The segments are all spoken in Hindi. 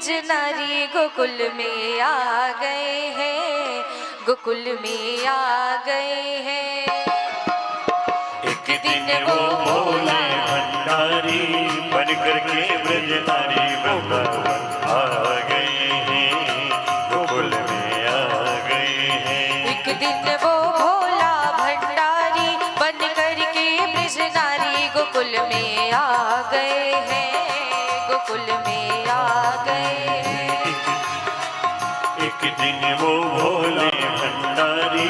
ब्रज नारी गोकुल में आ गए हैं, गोकुल में आ गए हैं। एक दिन वो भोले भंडारी बन करके ब्रज नारी वृंदावन आ गए हैं, गोकुल में आ गए हैं। एक दिन वो भोला भंडारी बन करके ब्रज नारी गोकुल में आ गए हैं, गोकुल में आ गए हैं। एक दिन वो भोले भंडारी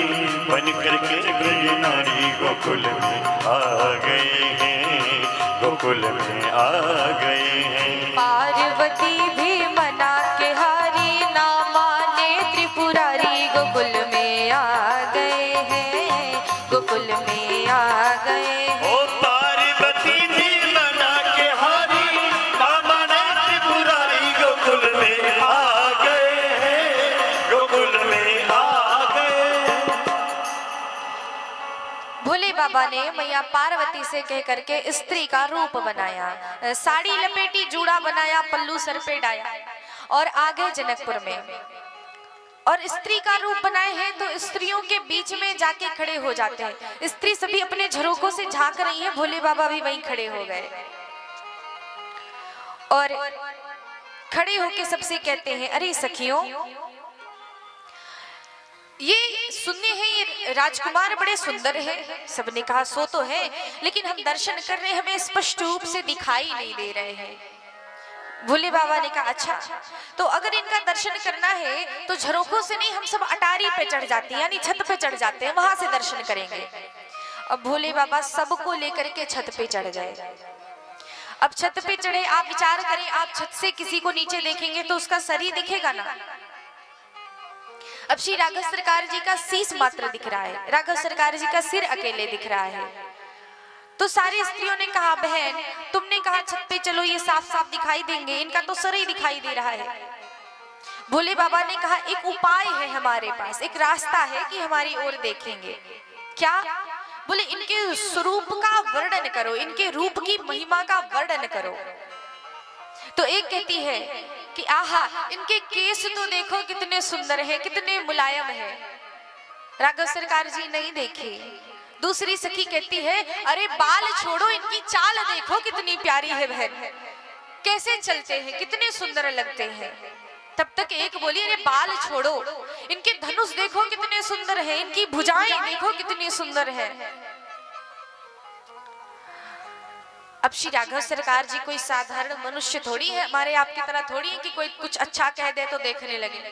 बन करके ब्रज नारी गोकुल में आ गए हैं, गोकुल में आ गए हैं। पार्वती भी मना के हारी ना माने त्रिपुरारी गोकुल में आ गए हैं, गोकुल में आ गए हैं। ओ पार्वती भी मना के हारी ना माने त्रिपुरारी गोकुल में आ गए हैं, गोकुल में आ गए। भोले बाबा ने मैया पार्वती से कह करके स्त्री का रूप बनाया, साड़ी लपेटी, जूड़ा बनाया, पल्लू सर पे डाया और आ गए जनकपुर में। और स्त्री का रूप बनाए हैं तो स्त्रियों के बीच में जाके खड़े हो जाते हैं। स्त्री सभी अपने झरोकों से झांक रही है, भोले बाबा भी वहीं खड़े हो गए और खड़े होके सबसे कहते हैं, अरे सखियों, ये सुनने हैं ये राजकुमार बड़े सुंदर हैं। सबने कहा सो तो है, लेकिन हम दर्शन कर रहे हैं, हमें स्पष्ट रूप से दिखाई नहीं दे रहे हैं। भोले बाबा ने कहा अच्छा, तो अगर इनका दर्शन करना है तो झरोखों से नहीं, हम सब अटारी पे चढ़ जाते हैं, यानी छत पे चढ़ जाते हैं, वहां से दर्शन करेंगे। अब भोले बाबा सबको लेकर के छत पे चढ़ गए। अब छत पे चढ़े, आप विचार करें, आप छत से किसी को नीचे देखेंगे तो उसका शरीर दिखेगा ना। अब श्री राघव सरकार जी का शीश मात्र दिख रहा है, राघव सरकार जी का सिर अकेले दिख रहा है। तो सारी स्त्रियों ने कहा, बहन तुमने कहा छत पे चलो, ये साफ साफ दिखाई देंगे, इनका तो सर ही दिखाई दे रहा है। भोले बाबा ने कहा, एक उपाय है हमारे पास, एक रास्ता है कि हमारी ओर देखेंगे। क्या? बोले इनके स्वरूप का वर्णन करो, इनके रूप की महिमा का वर्णन करो। तो एक कहती है कि आहा, इनके केस तो देखो कितने सुंदर हैं, कितने मुलायम हैं। राघव सरकार जी नहीं देखे। दूसरी सखी कहती है, अरे बाल छोड़ो, इनकी चाल देखो कितनी प्यारी है बहन, कैसे चलते हैं, कितने सुंदर लगते हैं। तब तक एक बोली, अरे बाल छोड़ो, इनके धनुष देखो कितने सुंदर हैं, इनकी भुजाएं देखो कितनी सुंदर हैं। अब श्री राघव सरकार जी कोई साधारण मनुष्य थोड़ी है, हमारे आपकी तरह थोड़ी है कि कोई कुछ अच्छा कह दे तो देखने लगे।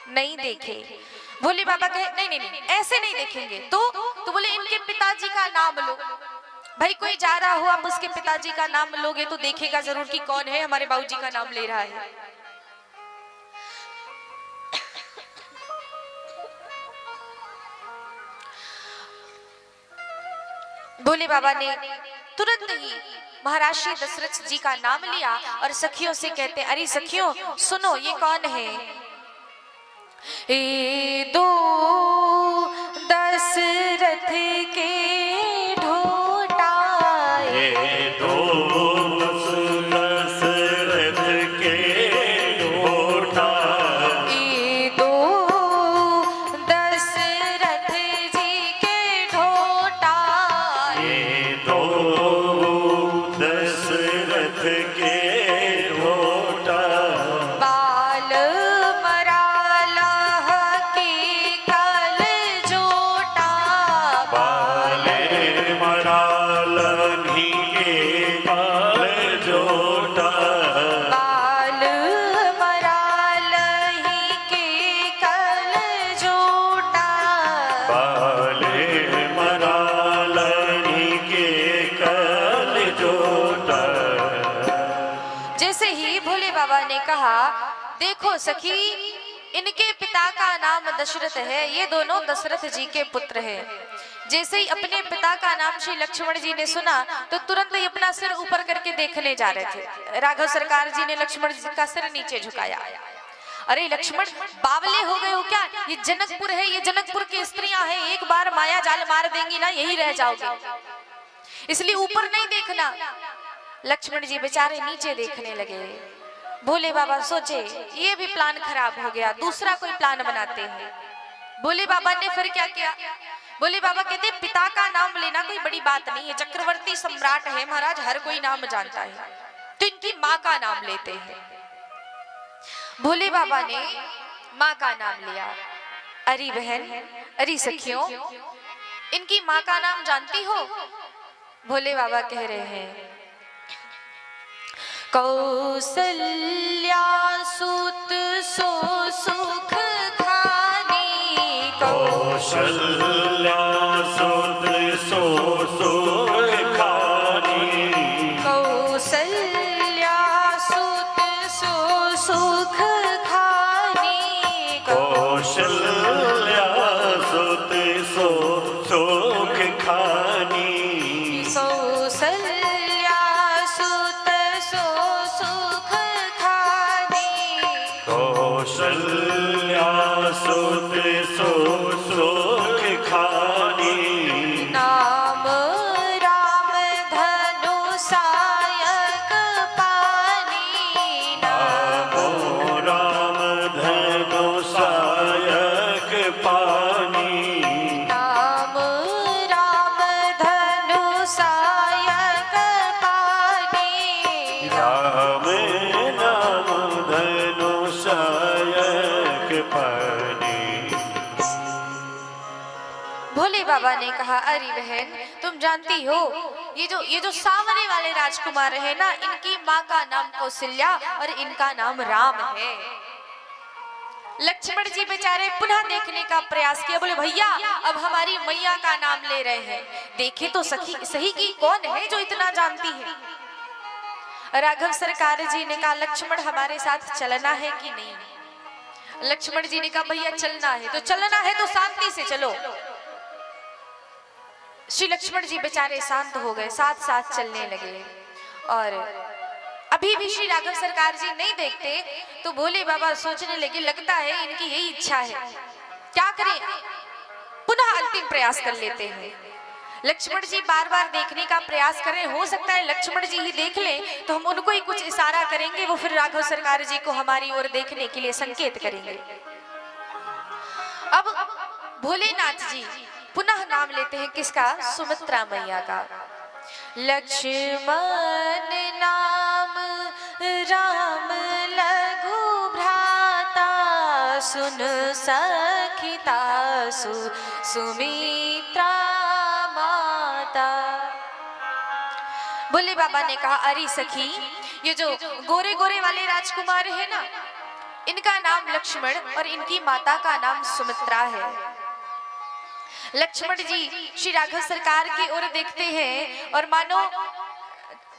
नहीं देखे। भोले बाबा कहे, नहीं नहीं नहीं, ऐसे नहीं देखेंगे। तो बोले इनके पिताजी का नाम लो। भाई कोई जा रहा हो, आप उसके पिताजी का नाम लोगे तो देखेगा जरूर कि कौन है, हमारे बाबूजी का नाम ले रहा है। भोले बाबा ने तुरंत ही महाराज श्री दशरथ जी का नाम लिया और सखियों से कहते, अरे सखियों सुनो, ये कौन है? ए दो दशरथ के ढोटा, ये दो दशरथ के ढोटा, ए दो दशरथ जी के ढोटा, ये दो दशरथ के ढोटा। बाल मराला की कल जोटा, बाले मरालनी के बाल जोटा, बाल मराल ही के कल जोटा। बाले मरालनी के कल जोटा। जैसे ही भोले बाबा ने कहा, देखो सखी, इनके पिता का नाम दशरथ है, ये दोनों दशरथ जी के पुत्र हैं। जैसे ही अपने पिता का नाम श्री लक्ष्मण जी ने सुना तो तुरंत ही अपना सिर ऊपर करके देखने जा रहे थे। राघव सरकार जी ने लक्ष्मण जी का सिर नीचे झुकाया। अरे लक्ष्मण, बावले हो गए हो क्या? ये जनकपुर है, ये जनकपुर की स्त्रियां हैं, एक बार माया जाल मार देंगी ना, यही रह जाओगे, इसलिए ऊपर नहीं देखना। लक्ष्मण जी बेचारे नीचे देखने लगे। भोले बाबा सोचे ये भी प्लान खराब हो गया, दूसरा कोई प्लान बनाते हैं। भोले बाबा ने फिर क्या किया? भोले बाबा कहते पिता का नाम लेना कोई बड़ी बात नहीं है, चक्रवर्ती सम्राट है महाराज, हर कोई नाम जानता है, तो इनकी माँ का नाम लेते हैं। भोले बाबा ने माँ का नाम लिया। अरे बहन, अरे सखियों, इनकी माँ का नाम जानती हो? भोले बाबा कह रहे हैं कौसल्या सुत सो सुख खानी, कौशल्या सुत सो सुख खानी, कौसल्या सुत सो सुख खानी, कौशल्या सुत सो सुख खानी, कौसल्या सुत सो सुख खानी, कौशल्या सुत सो सुख खानी, नाम राम धनु सायक पानी, नामो राम धनु सायक पानी, नाम राम धनु सायक पानी, राम नाम धनु सायक पानी। भोले बाबा ने कहा अरे बहन, तुम जानती हो ये जो सामने वाले राजकुमार है ना, इनकी माँ का नाम कौशल्या और इनका नाम राम है। लक्ष्मण जी बेचारे पुनः देखने का प्रयास किया, बोले भैया अब हमारी मैया का नाम ले रहे हैं, देखे तो सही कि कौन है जो इतना जानती है। राघव सरकार जी ने कहा लक्ष्मण हमारे साथ चलना है कि नहीं? लक्ष्मण जी ने कहा भैया चलना है तो शांति से चलो। श्री लक्ष्मण जी बेचारे शांत हो गए, साथ साथ चलने लगे। और अभी भी श्री राघव सरकार जी नहीं देखते तो भोले बाबा सोचने लगे लगता है इनकी यही इच्छा है, क्या करें, पुनः अंतिम प्रयास कर लेते हैं। लक्ष्मण जी बार बार देखने का प्रयास कर रहे, हो सकता है लक्ष्मण जी ही देख लें तो हम उनको ही कुछ इशारा करेंगे, वो फिर राघव सरकार जी को हमारी ओर देखने के लिए संकेत करेंगे। अब भोलेनाथ जी पुनः नाम लेते हैं किसका? सुमित्रा मैया का। लक्ष्मण नाम राम लघु भ्राता, सुन सखिता सुमित्रा माता। भोले बाबा ने कहा अरे सखी, ये जो गोरे गोरे वाले राजकुमार है ना, इनका नाम लक्ष्मण और इनकी माता का नाम सुमित्रा है। लक्ष्मण जी श्री राघव सरकार की ओर देखते हैं और मानो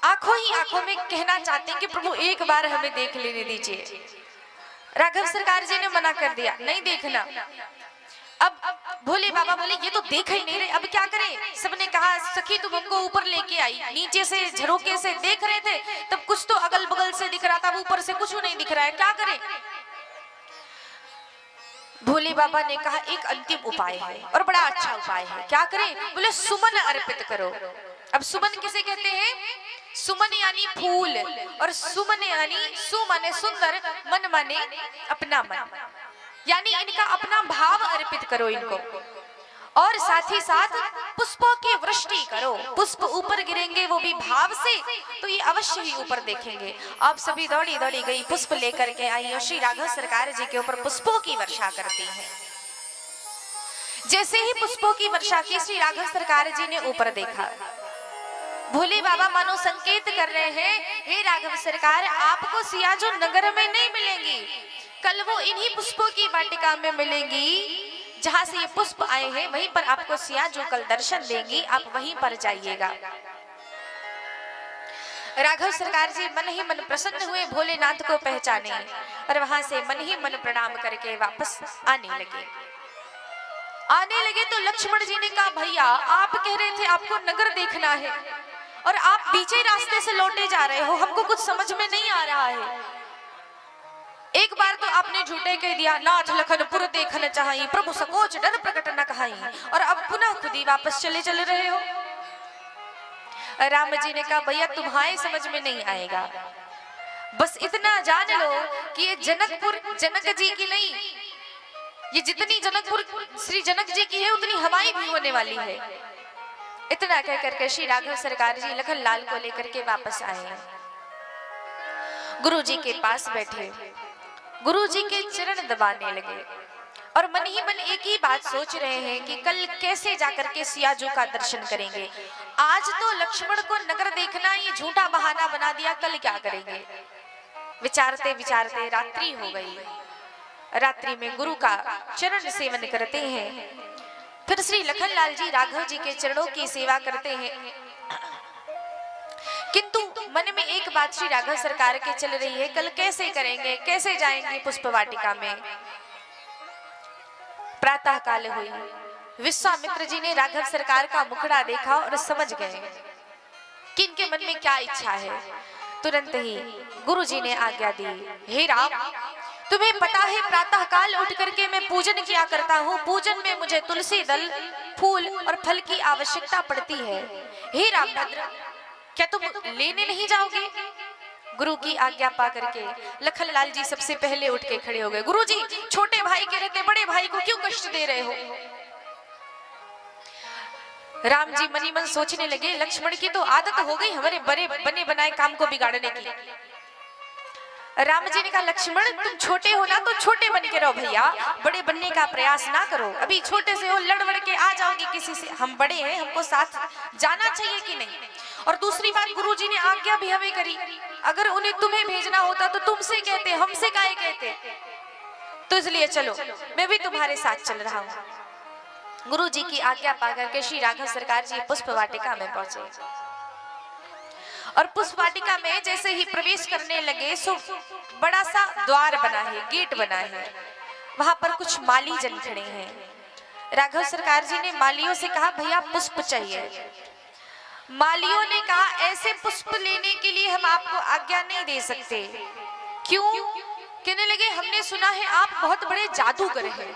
आंखों ही आंखों में कहना चाहते हैं कि प्रभु एक बार हमें देख लेने दीजिए। राघव सरकार जी ने मना कर दिया, नहीं देखना। अब भोले बाबा बोले ये तो देख ही नहीं रहे, अब क्या करें? सबने कहा सखी तुम हमको ऊपर लेके आई, नीचे से झरोके से देख रहे थे तब कुछ तो अगल बगल से दिख रहा था, ऊपर से कुछ नहीं दिख रहा है, क्या करें? भोले बाबा ने कहा एक अंतिम उपाय है और बड़ा अच्छा उपाय है, क्या करें? बोले सुमन अर्पित करो। अब सुमन किसे कहते हैं? सुमन यानी फूल, और सुमन यानी सु माने सुंदर, मन माने अपना मन, यानी इनका अपना भाव अर्पित करो इनको। और साथ ही साथ पुष्पों की वृष्टि करो, पुष्प ऊपर गिरेंगे वो भी भाव से, तो ये अवश्य ही ऊपर देखेंगे। आप सभी दौड़ी दौड़ी गई, पुष्प लेकर के आई और श्री राघव सरकार जी के ऊपर पुष्पों की वर्षा करती है। जैसे ही पुष्पों की वर्षा की, श्री राघव सरकार जी ने ऊपर देखा, भोले बाबा मानो संकेत कर रहे हैं, हे राघव सरकार आपको सिया जो नगर में नहीं मिलेंगी, कल वो इन्हीं पुष्पों की वाटिका में मिलेंगी जहां से ये पुष्प आए हैं, वहीं पर आपको सिया जो कल दर्शन देंगी, आप वहीं पर जाइएगा। राघव सरकार जी मन ही मन प्रसन्न हुए, भोलेनाथ को पहचाने और वहां से मन ही मन प्रणाम करके वापस आने लगे तो लक्ष्मण जी ने कहा भैया आप कह रहे थे आपको नगर देखना है और आप पीछे रास्ते से लौटे जा रहे हो, हमको कुछ समझ में नहीं आ रहा है। एक बार तो आपने झूठे कह दिया नाथ लखन पुर देखन चाहि, प्रभु सकोच डर प्रकट न कहाई, और अब पुनः खुद ही वापस चले रहे हो। राम जी ने कहा भैया तुम्हारे समझ में नहीं आएगा, बस इतना जान लो कि ये जनकपुर जनक जी की नहीं, ये जितनी जनकपुर श्री जनक जी की है उतनी हमारी भी होने वाली है। इतना कह करके श्री राघव सरकार जी लखन लाल को लेकर के वापस आए। गुरु जी के पास बैठे, गुरु जी के चरण दबाने लगे और मन ही मन एक ही बात सोच रहे हैं कि कल कैसे जाकर के सियाजू का दर्शन करेंगे। आज तो लक्ष्मण को नगर देखना ये झूठा बहाना बना दिया, कल क्या करेंगे। विचारते विचारते रात्रि हो गई। रात्रि में गुरु का चरण सेवन करते हैं, फिर श्री लखनलाल जी राघव जी के चरणों की सेवा करते हैं। किंतु मन में एक बात श्री राघव सरकार के चल रही है, कल कैसे करेंगे, कैसे जाएंगे पुष्प वाटिका में। प्रातः काल हुई। विश्वामित्र जी ने राघव सरकार का मुखड़ा देखा और समझ गए कि इनके मन में क्या इच्छा है। तुरंत ही गुरु जी ने आज्ञा दी, हे राम, तुम्हें पता है प्रातः काल उठ करके मैं पूजन किया करता हूँ। पूजन में मुझे तुलसी दल, फूल और फल की आवश्यकता पड़ती है। हे रामभद्र, क्या तुम लेने नहीं जाओगे? गुरु की आज्ञा पा करके लखनलाल जी सबसे पहले उठ के खड़े हो गए। गुरु जी, छोटे भाई के रहते बड़े भाई को क्यों कष्ट दे रहे हो? राम जी मनी मन सोचने लगे, लक्ष्मण की तो आदत हो गई हमारे बड़े बने बनाए काम को बिगाड़ने की। राम जी ने कहा, लक्ष्मण तुम छोटे हो ना तो छोटे बन के रहो भैया, बड़े बनने का प्रयास ना करो। अभी छोटे से हो, लड़ के आ जाओगे किसी से। हम बड़े हैं, हमको साथ जाना चाहिए कि नहीं। और दूसरी बात, गुरु जी ने आज्ञा भी हमें करी, अगर उन्हें तुम्हें भेजना होता तो तुमसे कहते, हमसे काहे कहते। तो इसलिए चलो, मैं भी तुम्हारे साथ चल रहा हूँ। गुरु जी की आज्ञा पाकर के श्री राघव सरकार जी पुष्प वाटिका में पहुंचे और पुष्प वाटिका में जैसे ही प्रवेश करने लगे सो बड़ा सा द्वार बना है, गेट बना है। वहां पर कुछ माली जन खड़े हैं। राघव सरकार जी ने मालियों से कहा, भैया पुष्प चाहिए। मालियों ने कहा, ऐसे पुष्प लेने के लिए हम आपको आज्ञा नहीं दे सकते। क्यों? कहने लगे, हमने सुना है आप बहुत बड़े जादूगर हैं,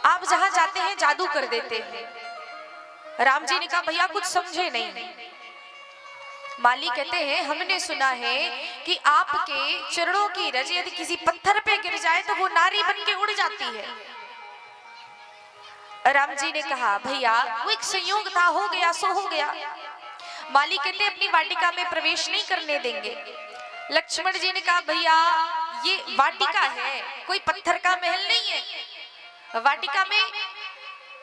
आप जहां जाते हैं जादू कर देते हैं। राम जी ने कहा, भैया कुछ समझे नहीं। माली कहते हैं, हमने सुना है कि आपके चरणों की रज यदि किसी पत्थर पे गिर जाए तो वो नारी बन के उड़ जाती है। राम जी ने कहा, भैया वो एक संयोग था, हो गया सो हो गया। माली कहते, अपनी वाटिका में प्रवेश नहीं करने देंगे। लक्ष्मण जी ने कहा, भैया ये वाटिका है, कोई पत्थर का महल नहीं है। वाटिका में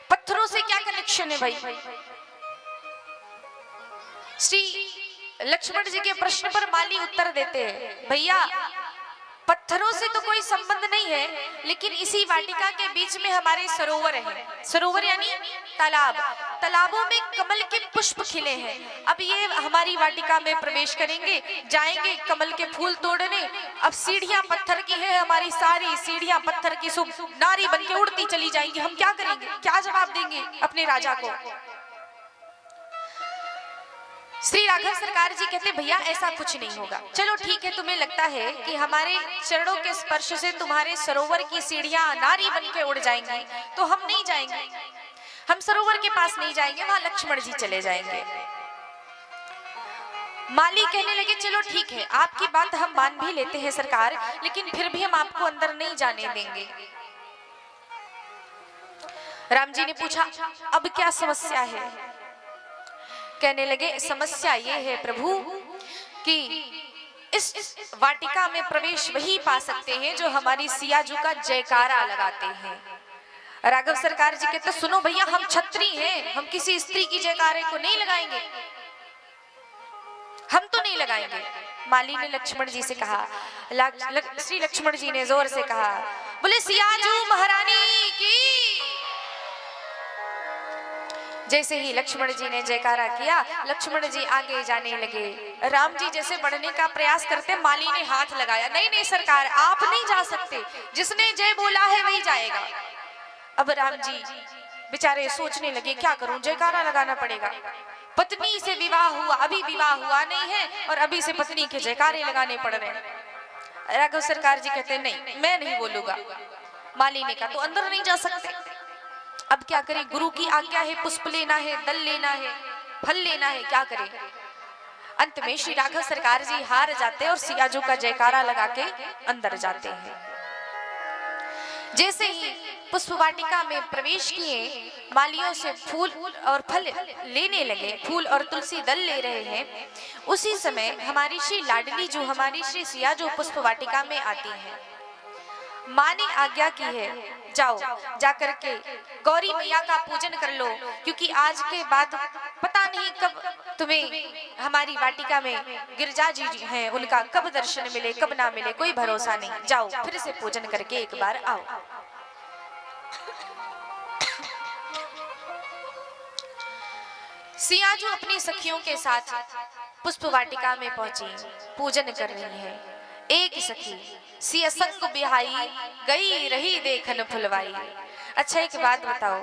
पत्थरों से क्या कनेक्शन है भाई? श्री लक्ष्मण जी के प्रश्न पर माली उत्तर देते हैं, भैया पत्थरों से तो कोई संबंध नहीं है, लेकिन इसी वाटिका के बीच में हमारे सरोवर है। सरोवर यानी तालाब, तालाबों में कमल के पुष्प खिले हैं। अब ये हमारी वाटिका में प्रवेश करेंगे, जाएंगे कमल के फूल तोड़ने। अब सीढ़ियां पत्थर की है, हमारी सारी सीढ़ियां पत्थर की, सो नारी बन के उड़ती चली जाएंगी। हम क्या करेंगे, क्या जवाब देंगे अपने राजा को? श्री राघव सरकार जी कहते, भैया ऐसा कुछ नहीं होगा। चलो ठीक है, तुम्हें लगता है कि हमारे चरणों के स्पर्श से तुम्हारे सरोवर की सीढ़ियां नारी बन के उड़ जाएंगी, तो हम नहीं जाएंगे, हम सरोवर के पास नहीं जाएंगे, वहां लक्ष्मण जी चले जाएंगे। माली कहने लगे, चलो ठीक है, आपकी बात हम मान भी लेते हैं सरकार, लेकिन फिर भी हम आपको अंदर नहीं जाने देंगे। राम जी ने पूछा, अब क्या समस्या है? कहने लगे, समस्या ये है प्रभु कि इस वाटिका में प्रवेश वही पा सकते हैं जो हमारी सियाजू का जयकारा लगाते हैं। राघव सरकार जी कहते, सुनो भैया, हम क्षत्रिय हैं, हम किसी स्त्री की जयकारे को नहीं लगाएंगे, हम तो नहीं लगाएंगे। माली ने लक्ष्मण जी से कहा, श्री लक्ष्मण जी ने जोर से कहा, बोले सियाजू महारानी की। जैसे ही लक्ष्मण जी ने जयकारा किया, लक्ष्मण जी आगे जाने लगे। राम जी जैसे बढ़ने का प्रयास करते, माली ने हाथ लगाया, नहीं नहीं सरकार, आप नहीं जा सकते, जिसने जय बोला है वही जाएगा। अब राम जी बेचारे सोचने लगे, क्या करूं, जयकारा लगाना पड़ेगा। पत्नी से विवाह हुआ, अभी विवाह हुआ नहीं है और अभी से पत्नी के जयकारे लगाने पड़ रहे हैं। राघव सरकार जी कहते, नहीं मैं नहीं बोलूंगा। माली ने कहा, तो अंदर नहीं जा सकते, अब क्या करें, गुरु की आज्ञा है, पुष्प लेना है, दल लेना है, फल लेना है, क्या करें। अंत में श्री राघव सरकार जी हार जाते हैं और सियाजू का जयकारा लगा के अंदर जाते हैं। जैसे ही पुष्प वाटिका में प्रवेश किए, मालियों से फूल और फल लेने लगे, फूल और तुलसी दल ले रहे हैं, उसी समय हमारी श्री लाडली जो हमारी श्री सियाजू पुष्प वाटिका में आती है। माँ ने आज्ञा की है, जाओ जाकर के गौरी मैया का पूजन कर लो, क्योंकि आज के बाद पता नहीं कब तुम्हें हमारी वाटिका में गिरजा जी हैं, उनका कब दर्शन मिले कब ना मिले कोई भरोसा नहीं। जाओ फिर से पूजन करके एक बार आओ। सियाजू अपनी सखियों के साथ पुष्प वाटिका में पहुंची, पूजन कर रही है। एक सखी सिया संग बिहाई गई रही देखन फुलवाई। अच्छा एक बात बताओ,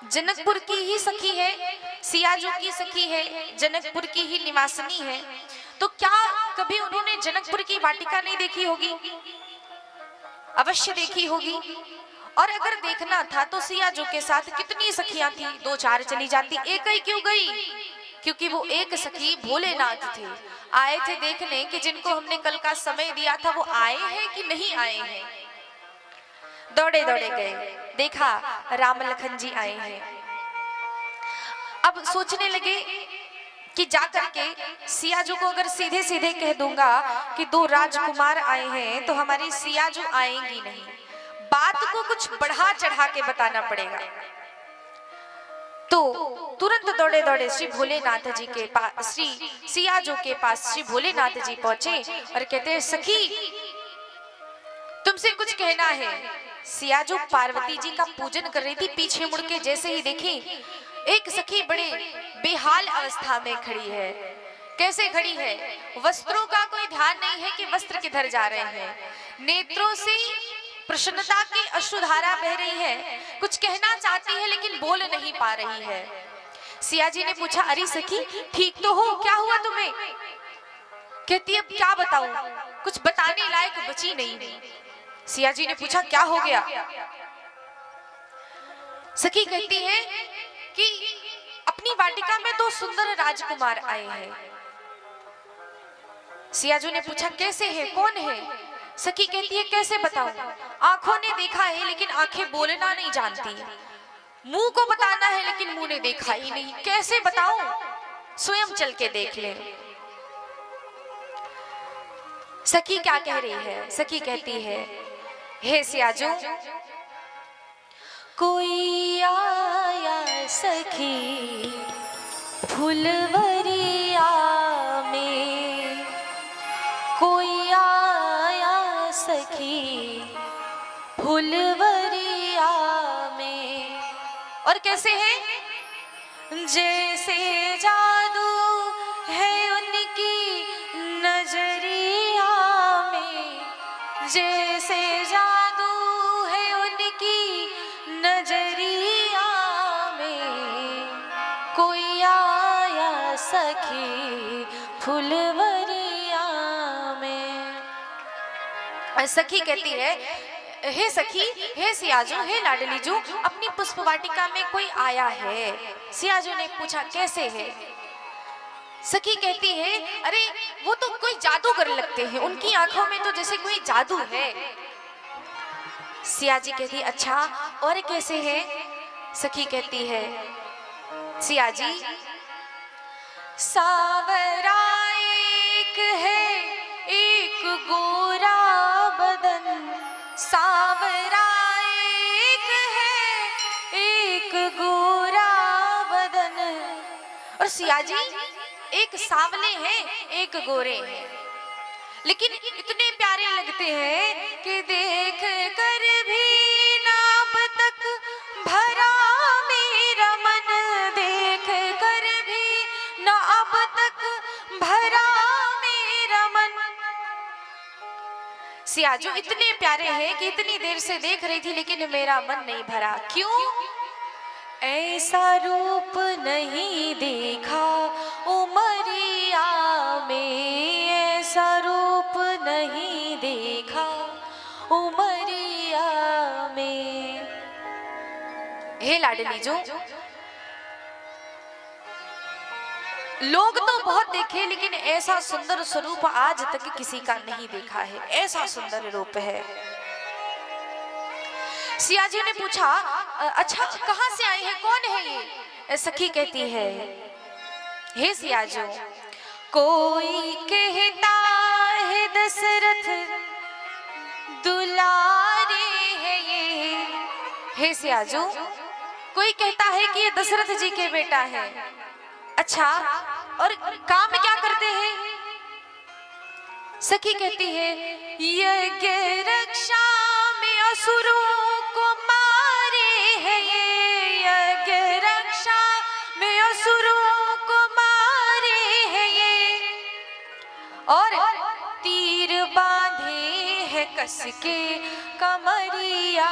जनकपुर की ही सखी है, सियाजू की सखी है, जनकपुर की ही निवासिनी है, तो क्या कभी उन्होंने जनकपुर की वाटिका नहीं देखी होगी? अवश्य देखी होगी। और अगर देखना था तो सियाजू के साथ कितनी सखियां थी, 2-4 चली जाती, एक ही क्यों गई? क्योंकि वो एक सखी भोलेनाथ थे, आए थे देखने कि जिनको हमने कल का समय दिया था वो आए हैं कि नहीं आए हैं। दौड़े दौड़े गए, देखा राम लखन जी आए हैं। अब सोचने लगे कि जाकर के सियाजू को अगर सीधे सीधे कह दूंगा कि 2 राजकुमार आए हैं तो हमारी सियाजू आएंगी नहीं, बात को कुछ बढ़ा चढ़ा के बताना पड़ेगा। तो तुरंत दौड़े दौड़े श्री भोलेनाथ जी के पास, श्री सियाजू के पास श्री भोलेनाथ जी पहुंचे और कहते हैं, सखी तुमसे कुछ कहना है। सियाजू पार्वती जी का पूजन कर रही थी, पीछे मुड़ के जैसे ही देखी एक सखी बड़े बेहाल अवस्था में खड़ी है। कैसे खड़ी है? वस्त्रों का कोई ध्यान नहीं है कि वस्त्र किधर जा रहे हैं, नेत्रों से प्रसन्नता की अश्रुधारा बह रही है, कुछ कहना चाहती है लेकिन बोल नहीं पा रही है। सियाजी ने पूछा, अरे सखी ठीक तो हो, क्या हुआ तुम्हें? कहती है, अब क्या बताऊं, कुछ बताने लायक बची नहीं। सियाजी ने पूछा, क्या हो गया? सखी कहती है कि अपनी वाटिका में 2 सुंदर राजकुमार आए हैं। सियाजू ने पूछा, कैसे है, कौन है? सखी कहती है, कैसे बताऊं, आंखों ने देखा है लेकिन आंखें बोलना नहीं जानती, मुंह को बताना है लेकिन मुंह ने देखा ही नहीं, कैसे बताऊं, स्वयं चल के देख ले। सखी क्या कह रही है? सखी कहती है, हे सियाजू, कोई आया सखी फुलवरिया में, कोई आया सखी फुलवरिया में। और कैसे है? जैसे जादू है उनकी नजरिया में, जैसे जादू है उनकी नजरिया में, कोई आया सखी फुलवरिया में। सखी कहती है, हे सखी, हे सियाजू, हे लाडली जू, अपनी पुष्प वाटिका में कोई आया है। सियाजू ने पूछा, कैसे है? सखी कहती है, अरे वो तो कोई जादूगर लगते हैं, उनकी आंखों में तो जैसे कोई जादू है। सियाजी कहती, अच्छा और कैसे है? सखी कहती है, सियाजी सावरा एक है, एक गोरा बदन, सावरा एक है, एक गोरा बदन। और सियाजी एक सांवले हैं, एक गोरे हैं, लेकिन इतने प्यारे लगते हैं कि देख कर भी ना अब तक भरा मेरा मन, देख कर भी ना अब तक भरा मेरा मन। सियाजू इतने प्यारे हैं कि इतनी देर से देख रही थी लेकिन मेरा मन नहीं भरा। क्यों? ऐसा रूप नहीं देखा उमरिया में, ऐसा रूप नहीं देखा उमरिया में। हे लाडली जो, लोग तो बहुत देखे लेकिन ऐसा सुंदर स्वरूप आज तक किसी का नहीं देखा है, ऐसा सुंदर रूप है। सिया जी ने पूछा अच्छा कहां से आए हैं, कौन है ये? सखी कहती है हे सियाजू, कोई कहता है दशरथ दुलारे है ये। हे सियाजू, कोई कहता है कि ये दशरथ जी के बेटा है। अच्छा और काम क्या करते हैं? सखी कहती है यज्ञ रक्षा में असुरों को मारे है ये, यज्ञ रक्षा में असुरों को मारे है ये, और तीर बांधे है कस के कमरिया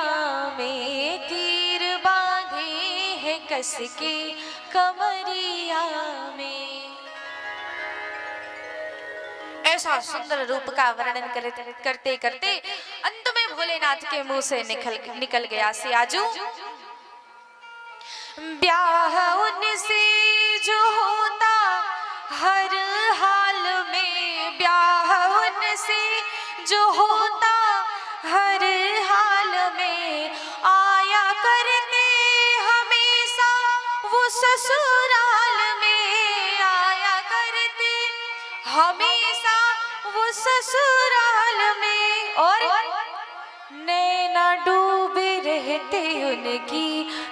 में, तीर बांधे है कस के कमरिया में। ऐसा सुंदर रूप का वर्णन करते करते अंत में भोलेनाथ के मुंह से निकल गया सियाजू, ब्याह उनसे जो होता हर हाल में, ब्याह उनसे जो होता हर हाल में, आया करते हमेशा वो ससुराल में, आया करते हमेशा वो ससुराल में, और नैना डूबे रहते उनकी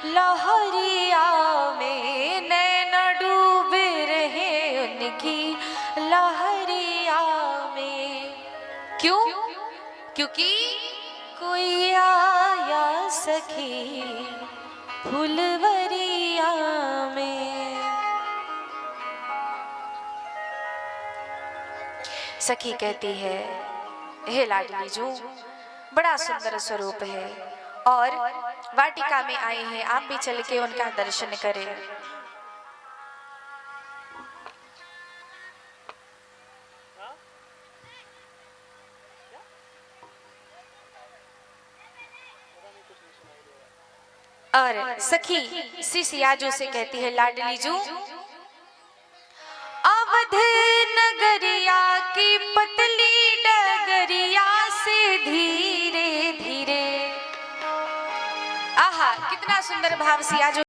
लहरिया में, नैना डूबे रहे उनकी लहरिया में। क्यों? क्योंकि कोई आया सखी फुलवरिया में। सखी कहती है हे लाडली जू, बड़ा सुंदर स्वरूप है और वाटिका में आए हैं, आप भी चल के उनका दर्शन करें। और सखी सियाजू से कहती है लाडली जू, अवध नगरिया की पतली डगरिया से धीरे धीरे, आहा कितना सुंदर भाव सियाजू